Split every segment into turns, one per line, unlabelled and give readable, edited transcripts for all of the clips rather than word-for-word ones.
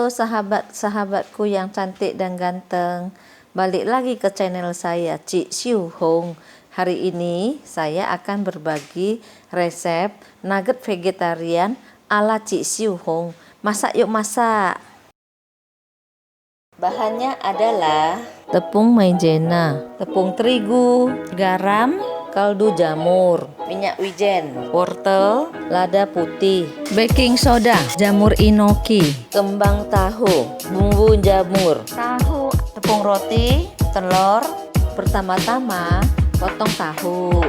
Halo sahabat-sahabatku yang cantik dan ganteng. Balik lagi ke channel saya, Cik.siuhong. Hari ini saya akan berbagi resep nugget vegetarian ala Cik.siuhong. Masak yuk masak. Bahannya adalah tepung maizena, tepung terigu, garam, kaldu jamur, minyak wijen, wortel, lada putih, baking soda, jamur ENOKI, kembang tahu, bumbu jamur, tahu, tepung roti, telur. Pertama-tama potong tahu.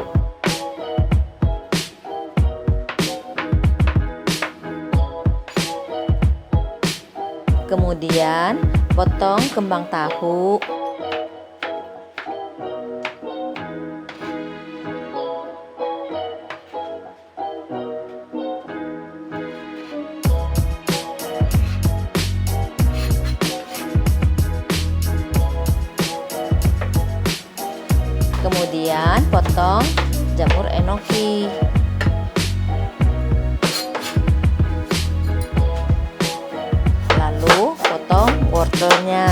Kemudian potong kembang tahu. Kemudian potong jamur ENOKI. Lalu potong wortelnya.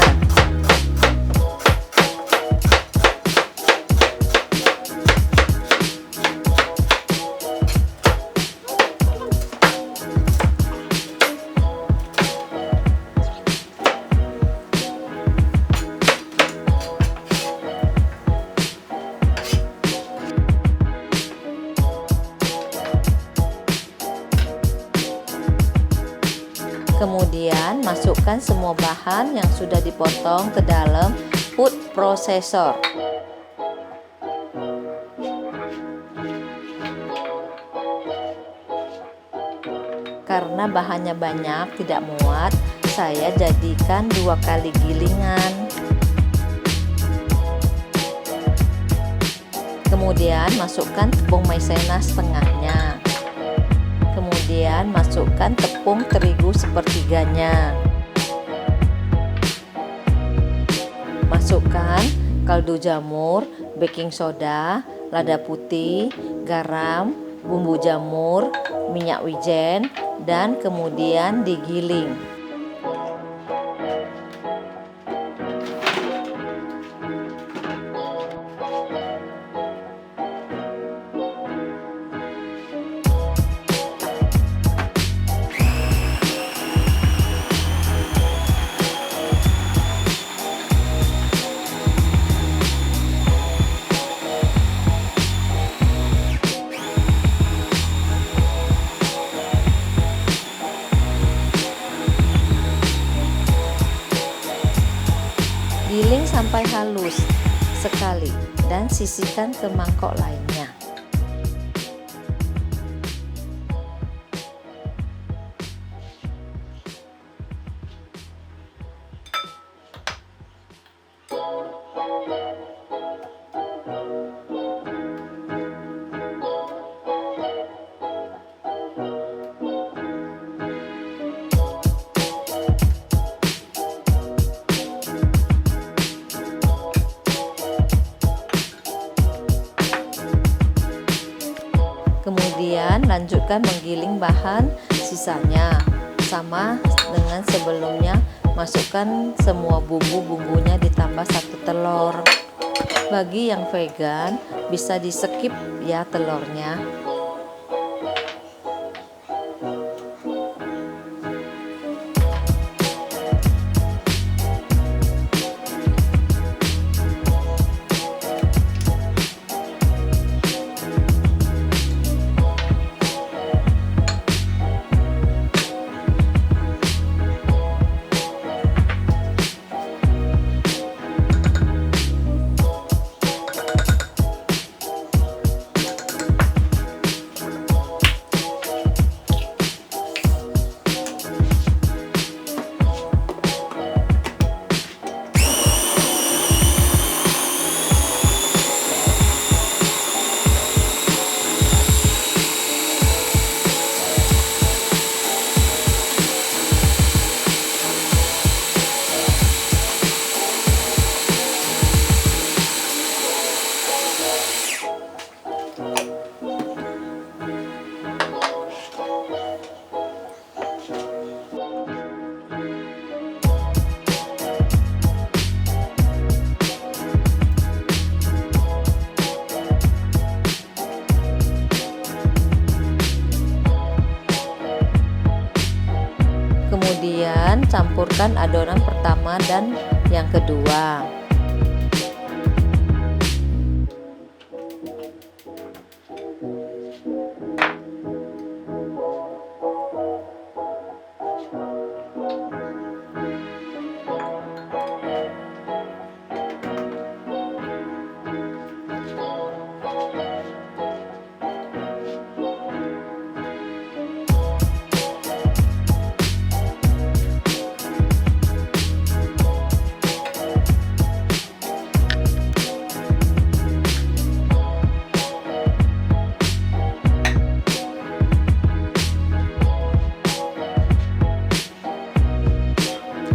Kemudian masukkan semua bahan yang sudah dipotong ke dalam food processor. Karena bahannya banyak tidak muat, saya jadikan 2 kali gilingan. Kemudian masukkan tepung maizena setengahnya. Kemudian masukkan tepung terigu sepertiganya. Masukkan kaldu jamur, baking soda, lada putih, garam, bumbu jamur, minyak wijen, dan kemudian digiling. Giling sampai halus sekali dan sisihkan ke mangkok lainnya. Kemudian lanjutkan menggiling bahan sisanya. Sama dengan sebelumnya, masukkan semua bumbu-bumbunya ditambah 1 telur. Bagi yang vegan bisa di skip ya telurnya. campurkan adonan pertama dan yang kedua.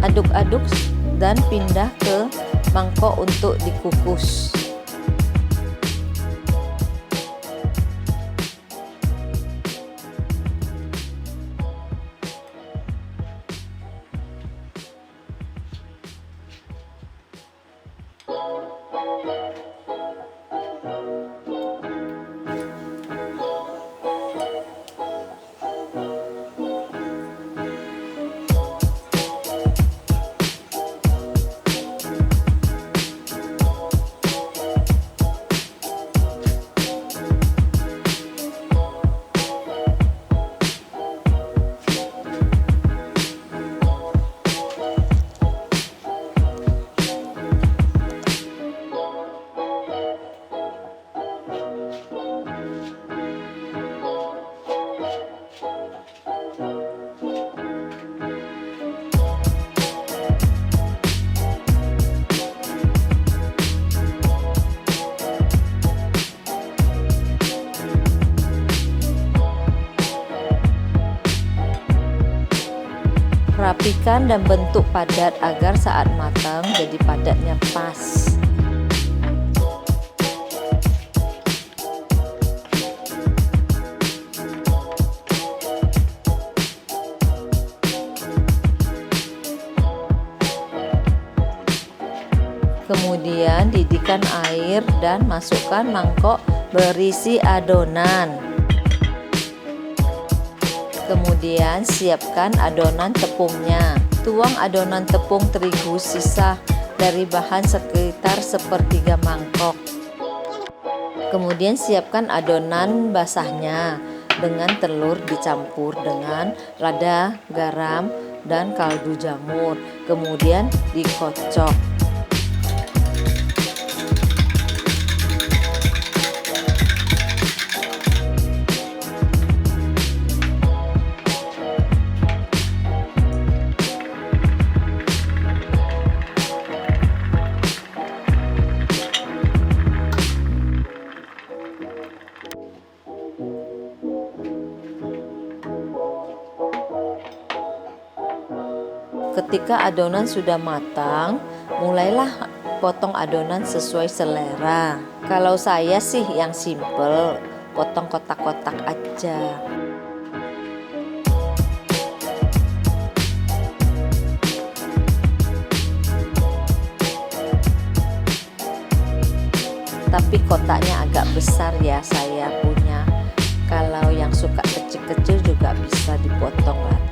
Aduk-aduk dan pindah ke mangkok untuk dikukus. Rapikan dan bentuk padat agar saat matang jadi padatnya pas. Kemudian didihkan air dan masukkan mangkok berisi adonan. Kemudian siapkan adonan tepungnya. Tuang adonan tepung terigu sisa dari bahan sekitar sepertiga mangkok. Kemudian siapkan adonan basahnya dengan telur dicampur dengan lada, garam, dan kaldu jamur. Kemudian dikocok. Ketika adonan sudah matang, mulailah potong adonan sesuai selera. Kalau saya sih yang simple, potong kotak-kotak aja. Tapi kotaknya agak besar ya saya punya. Kalau yang suka kecil-kecil juga bisa dipotong lagi.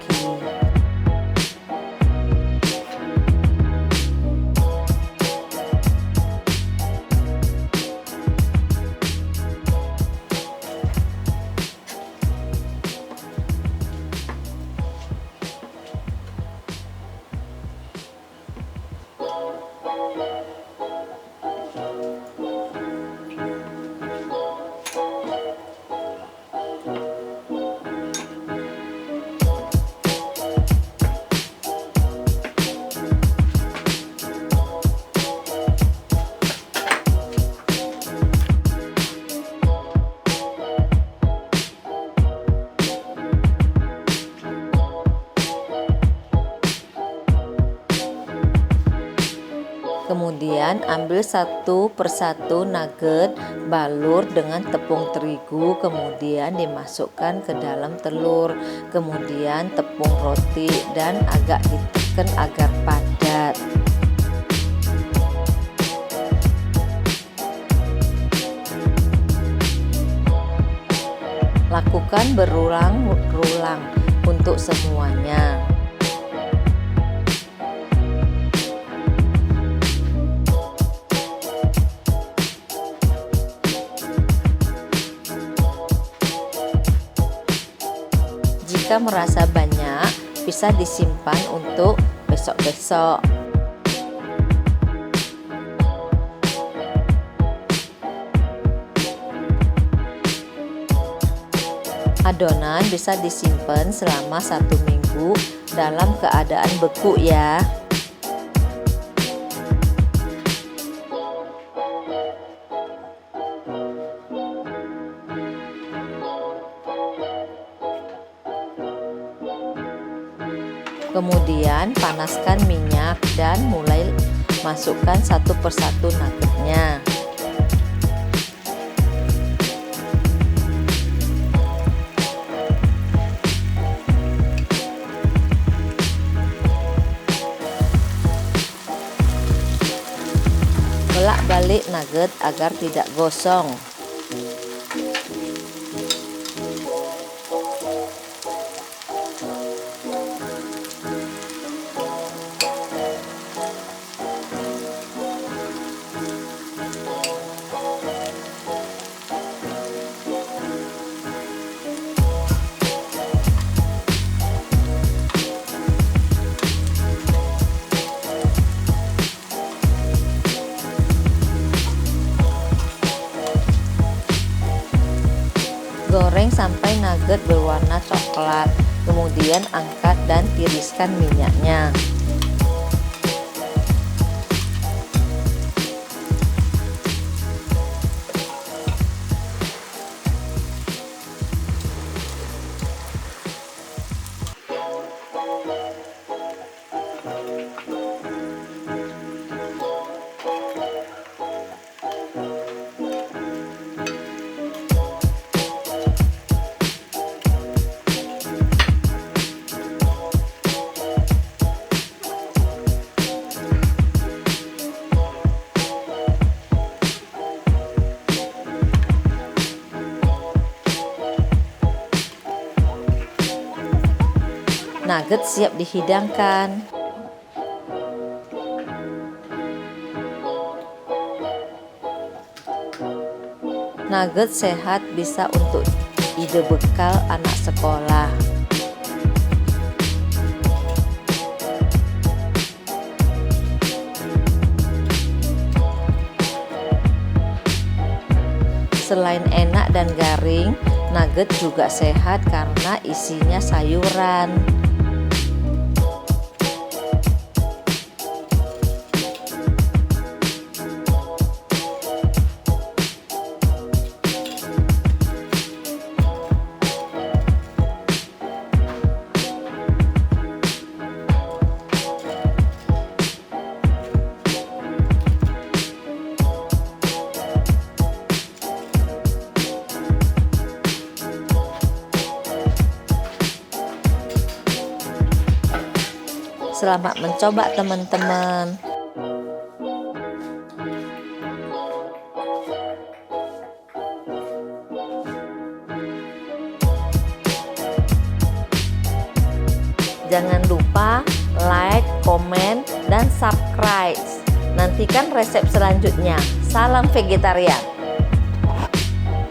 Kemudian ambil satu persatu nugget, balur dengan tepung terigu, kemudian dimasukkan ke dalam telur, kemudian tepung roti dan agak ditekan agar padat. Lakukan berulang-ulang untuk semuanya. Jika merasa banyak, bisa disimpan untuk besok-besok. Adonan bisa disimpan selama 1 minggu dalam keadaan beku ya. Kemudian panaskan minyak dan mulai masukkan satu persatu nuggetnya. Bolak-balik nugget agar tidak gosong. Goreng sampai nugget berwarna coklat, kemudian angkat dan tiriskan minyaknya. Nugget siap dihidangkan. Nugget sehat bisa untuk ide bekal anak sekolah. Selain enak dan garing, nugget juga sehat karena isinya sayuran. Selamat mencoba teman-teman. Jangan lupa like, komen, dan subscribe. Nantikan resep selanjutnya. Salam vegetarian.